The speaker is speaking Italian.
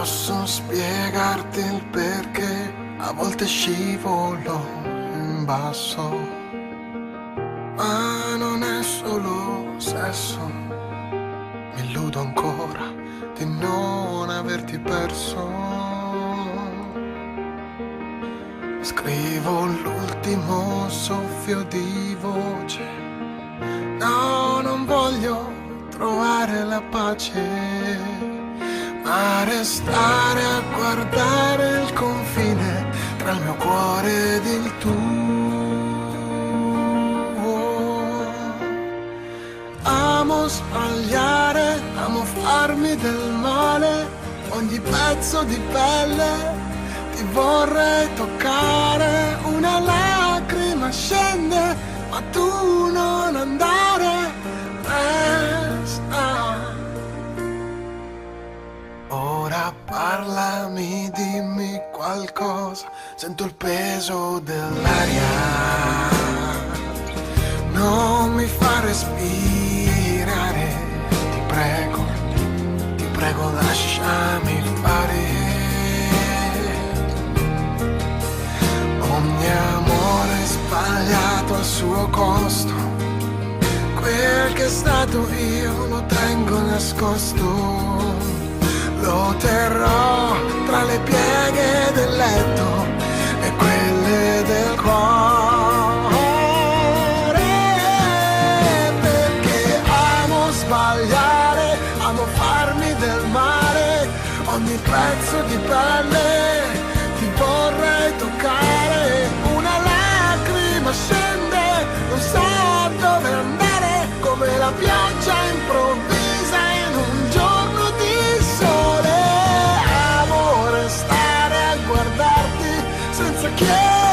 posso spiegarti il perché a volte scivolo in basso, ma non è solo sesso. Mi illudo ancora di non averti perso. Scrivo l'ultimo soffio di voce. No, non voglio trovare la pace, ma restare a guardare il confine tra il mio cuore ed il tuo. Amo sbagliare, amo farmi del male, ogni pezzo di pelle ti vorrei toccare. Una lacrima scende, ma tu non andare, resta. Ora parlami, dimmi qualcosa, sento il peso dell'aria, non mi fa respirare, ti prego lasciami fare. Ogni amore sbagliato ha il suo costo, quel che è stato io lo tengo nascosto. Lo terrò tra le pieghe del letto e quelle del cuore, perché amo sbagliare, amo farmi del male, ogni pezzo di pelle ti vorrei toccare. Una lacrima scende, non so dove andare, come la pioggia improvvisa in un giorno di sole. Amo restare a guardarti senza chiedere